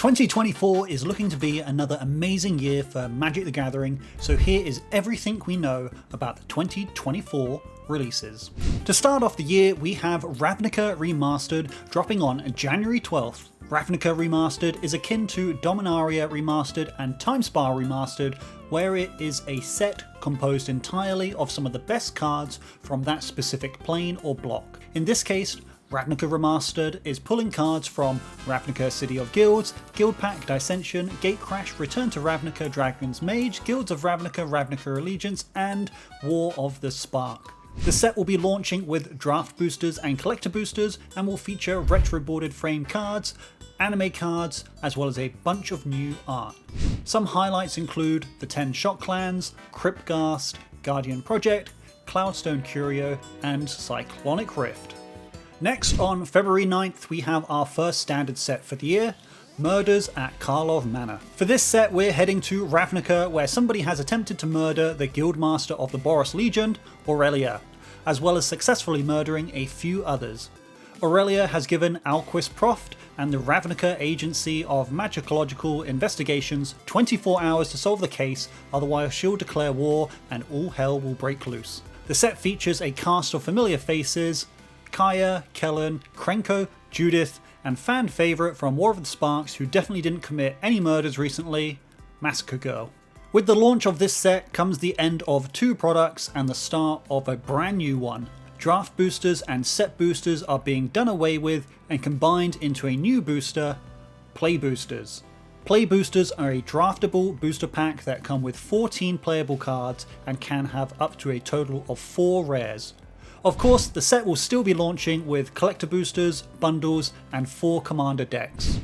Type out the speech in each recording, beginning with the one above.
2024 is looking to be another amazing year for Magic the Gathering, so here is everything we know about the 2024 releases. To start off the year, we have Ravnica Remastered dropping on January 12th. Ravnica Remastered is akin to Dominaria Remastered and Timespa Remastered, where it is a set composed entirely of some of the best cards from that specific plane or block. In this case, Ravnica Remastered is pulling cards from Ravnica City of Guilds, Guildpact Dissension, Gatecrash, Return to Ravnica, Dragon's Mage, Guilds of Ravnica, Ravnica Allegiance, and War of the Spark. The set will be launching with draft boosters and collector boosters and will feature retro boarded frame cards, anime cards, as well as a bunch of new art. Some highlights include the 10 Shock Clans, Cryptghast, Guardian Project, Cloudstone Curio, and Cyclonic Rift. Next, on February 9th, we have our first standard set for the year, Murders at Karlov Manor. For this set, we're heading to Ravnica, where somebody has attempted to murder the Guildmaster of the Boros Legion, Aurelia, as well as successfully murdering a few others. Aurelia has given Alquist Proft and the Ravnica Agency of Magicological Investigations 24 hours to solve the case, otherwise she'll declare war and all hell will break loose. The set features a cast of familiar faces: Kaya, Kellen, Krenko, Judith, and fan favourite from War of the Sparks who definitely didn't commit any murders recently, Massacre Girl. With the launch of this set comes the end of 2 products and the start of a brand new one. Draft boosters and set boosters are being done away with and combined into a new booster, Play Boosters. Play Boosters are a draftable booster pack that come with 14 playable cards and can have up to a total of 4 rares. Of course, the set will still be launching with collector boosters, bundles, and 4 commander decks.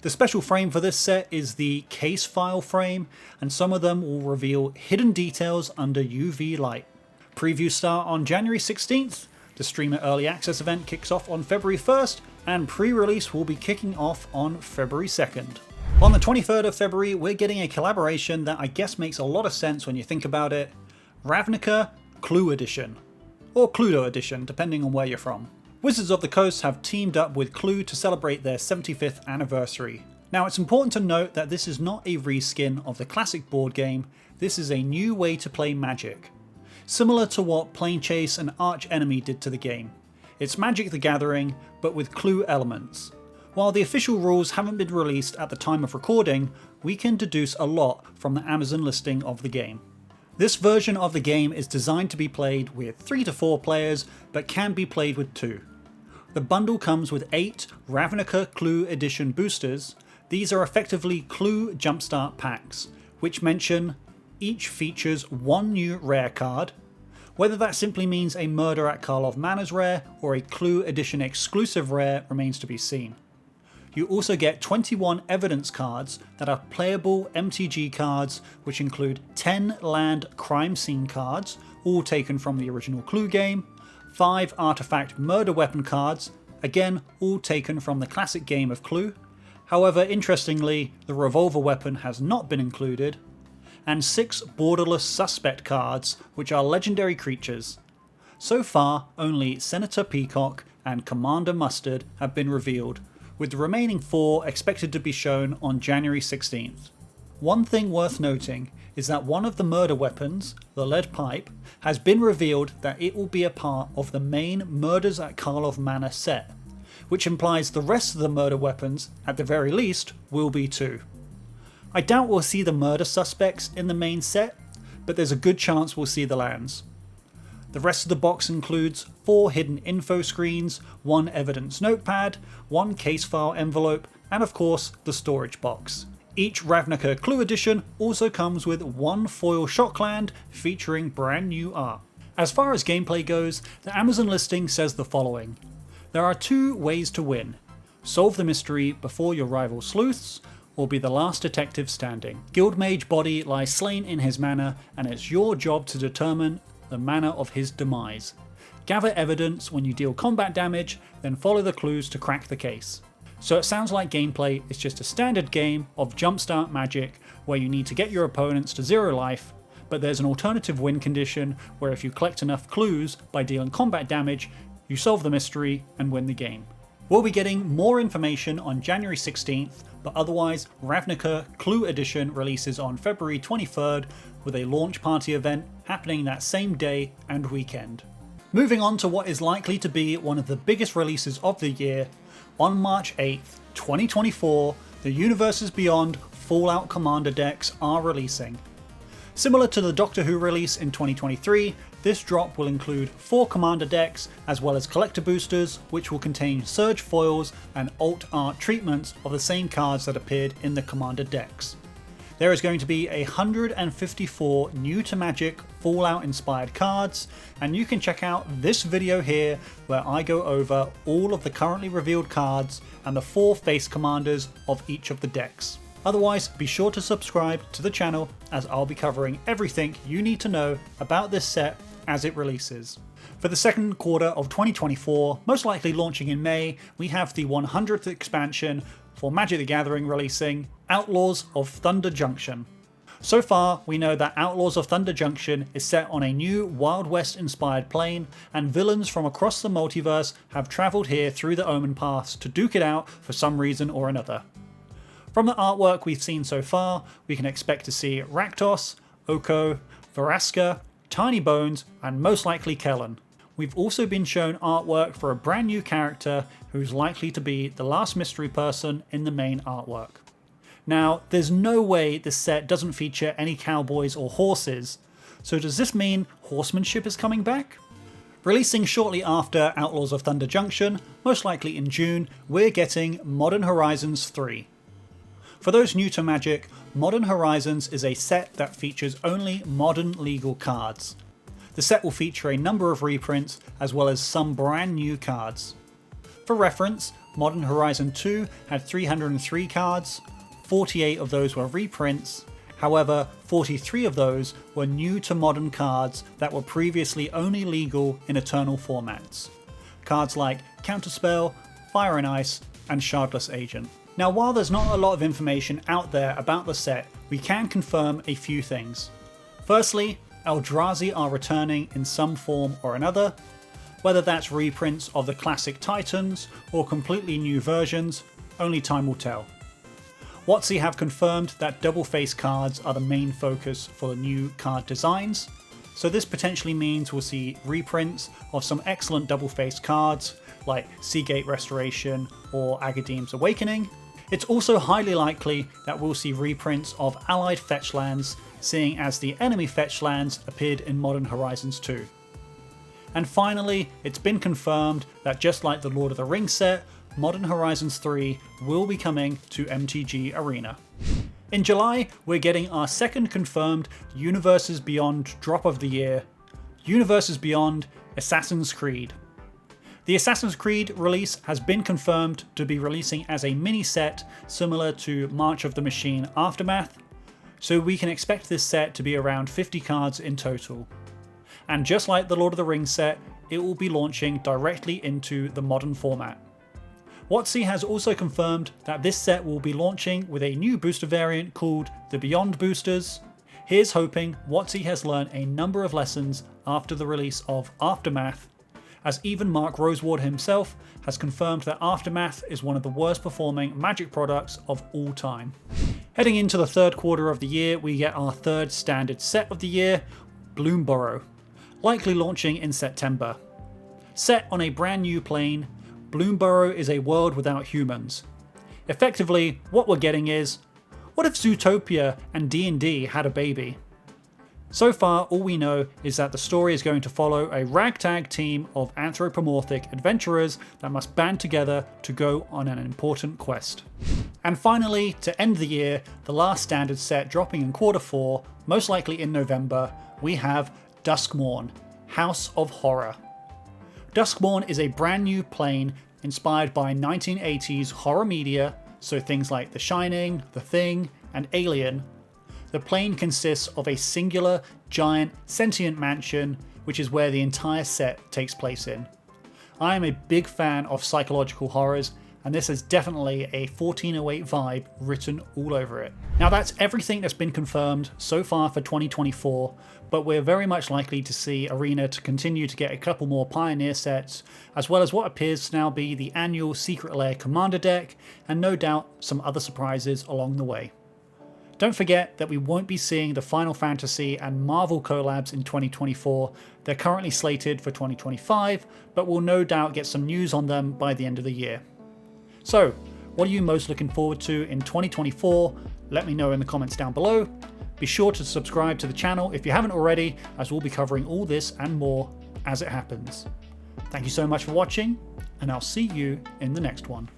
The special frame for this set is the case file frame, and some of them will reveal hidden details under UV light. Previews start on January 16th, the Streamer Early Access event kicks off on February 1st, and pre-release will be kicking off on February 2nd. On the 23rd of February, we're getting a collaboration that I guess makes a lot of sense when you think about it: Ravnica Clue Edition. Or Cluedo Edition, depending on where you're from. Wizards of the Coast have teamed up with Clue to celebrate their 75th anniversary. Now, it's important to note that this is not a reskin of the classic board game, this is a new way to play Magic. Similar to what Planechase and Arch Enemy did to the game. It's Magic the Gathering, but with Clue elements. While the official rules haven't been released at the time of recording, we can deduce a lot from the Amazon listing of the game. This version of the game is designed to be played with 3 to 4 players, but can be played with 2. The bundle comes with 8 Ravnica Clue Edition boosters. These are effectively Clue Jumpstart packs, which mention each features 1 new rare card. Whether that simply means a Murder at Karlov Manor's rare or a Clue Edition exclusive rare remains to be seen. You also get 21 evidence cards that are playable MTG cards, which include 10 land crime scene cards, all taken from the original Clue game, 5 artifact murder weapon cards, again all taken from the classic game of Clue. However, interestingly, the revolver weapon has not been included, and 6 borderless suspect cards, which are legendary creatures. So far, only Senator Peacock and Commander Mustard have been revealed, with the remaining 4 expected to be shown on January 16th. One thing worth noting is that one of the murder weapons, the lead pipe, has been revealed that it will be a part of the main Murders at Karlov Manor set, which implies the rest of the murder weapons, at the very least, will be too. I doubt we'll see the murder suspects in the main set, but there's a good chance we'll see the lands. The rest of the box includes 4 hidden info screens, 1 evidence notepad, 1 case file envelope, and of course the storage box. Each Ravnica Clue Edition also comes with 1 foil Shockland featuring brand new art. As far as gameplay goes, the Amazon listing says the following: there are 2 ways to win. Solve the mystery before your rival sleuths, or be the last detective standing. Guildmage Body lies slain in his manor, and it's your job to determine the manner of his demise. Gather evidence when you deal combat damage, then follow the clues to crack the case. So it sounds like gameplay is just a standard game of Jumpstart Magic where you need to get your opponents to 0 life, but there's an alternative win condition where if you collect enough clues by dealing combat damage, you solve the mystery and win the game. We'll be getting more information on January 16th, but otherwise Ravnica Clue Edition releases on February 23rd with a launch party event happening that same day and weekend. Moving on to what is likely to be one of the biggest releases of the year, on March 8th, 2024, the Universes Beyond Fallout Commander decks are releasing. Similar to the Doctor Who release in 2023, this drop will include 4 Commander decks as well as collector boosters, which will contain Surge foils and alt art treatments of the same cards that appeared in the Commander decks. There is going to be 154 new to Magic Fallout inspired cards, and you can check out this video here where I go over all of the currently revealed cards and the 4 face commanders of each of the decks. Otherwise, be sure to subscribe to the channel as I'll be covering everything you need to know about this set as it releases. For the second quarter of 2024, most likely launching in May, we have the 100th expansion for Magic the Gathering releasing, Outlaws of Thunder Junction. So far, we know that Outlaws of Thunder Junction is set on a new Wild West inspired plane, and villains from across the multiverse have travelled here through the Omen Paths to duke it out for some reason or another. From the artwork we've seen so far, we can expect to see Rakdos, Oko, Vraska, Tiny Bones, and most likely Kellen. We've also been shown artwork for a brand new character who's likely to be the last mystery person in the main artwork. Now, there's no way this set doesn't feature any cowboys or horses, so does this mean horsemanship is coming back? Releasing shortly after Outlaws of Thunder Junction, most likely in June, we're getting Modern Horizons 3. For those new to Magic, Modern Horizons is a set that features only modern legal cards. The set will feature a number of reprints as well as some brand new cards. For reference, Modern Horizon 2 had 303 cards, 48 of those were reprints, however 43 of those were new to modern cards that were previously only legal in Eternal formats. Cards like Counterspell, Fire and Ice, and Shardless Agent. Now, while there's not a lot of information out there about the set, we can confirm a few things. Firstly, Eldrazi are returning in some form or another. Whether that's reprints of the classic Titans or completely new versions, only time will tell. WotC have confirmed that double face cards are the main focus for the new card designs, so this potentially means we'll see reprints of some excellent double face cards like Seagate Restoration or Agadeem's Awakening. It's also highly likely that we'll see reprints of allied fetch lands, seeing as the enemy fetch lands appeared in Modern Horizons 2. And finally, it's been confirmed that just like the Lord of the Rings set, Modern Horizons 3 will be coming to MTG Arena. In July, we're getting our second confirmed Universes Beyond drop of the year, Universes Beyond Assassin's Creed. The Assassin's Creed release has been confirmed to be releasing as a mini set similar to March of the Machine Aftermath, so we can expect this set to be around 50 cards in total. And just like the Lord of the Rings set, it will be launching directly into the modern format. WotC has also confirmed that this set will be launching with a new booster variant called the Beyond Boosters. Here's hoping WotC has learned a number of lessons after the release of Aftermath, as even Mark Roseward himself has confirmed that Aftermath is one of the worst performing Magic products of all time. Heading into the third quarter of the year, we get our third standard set of the year, Bloomburrow, likely launching in September. Set on a brand new plane, Bloomburrow is a world without humans. Effectively, what we're getting is, what if Zootopia and D&D had a baby? So far, all we know is that the story is going to follow a ragtag team of anthropomorphic adventurers that must band together to go on an important quest. And finally, to end the year, the last standard set dropping in quarter 4, most likely in November, we have Duskmourn, House of Horror. Duskmourn is a brand new plane inspired by 1980s horror media, so things like The Shining, The Thing, and Alien. The plane consists of a singular, giant, sentient mansion, which is where the entire set takes place in. I am a big fan of psychological horrors, and this is definitely a 1408 vibe written all over it. Now that's everything that's been confirmed so far for 2024, but we're very much likely to see Arena to continue to get a couple more Pioneer sets, as well as what appears to now be the annual Secret Lair Commander deck, and no doubt some other surprises along the way. Don't forget that we won't be seeing the Final Fantasy and Marvel collabs in 2024. They're currently slated for 2025, but we'll no doubt get some news on them by the end of the year. So, what are you most looking forward to in 2024? Let me know in the comments down below. Be sure to subscribe to the channel if you haven't already, as we'll be covering all this and more as it happens. Thank you so much for watching, and I'll see you in the next one.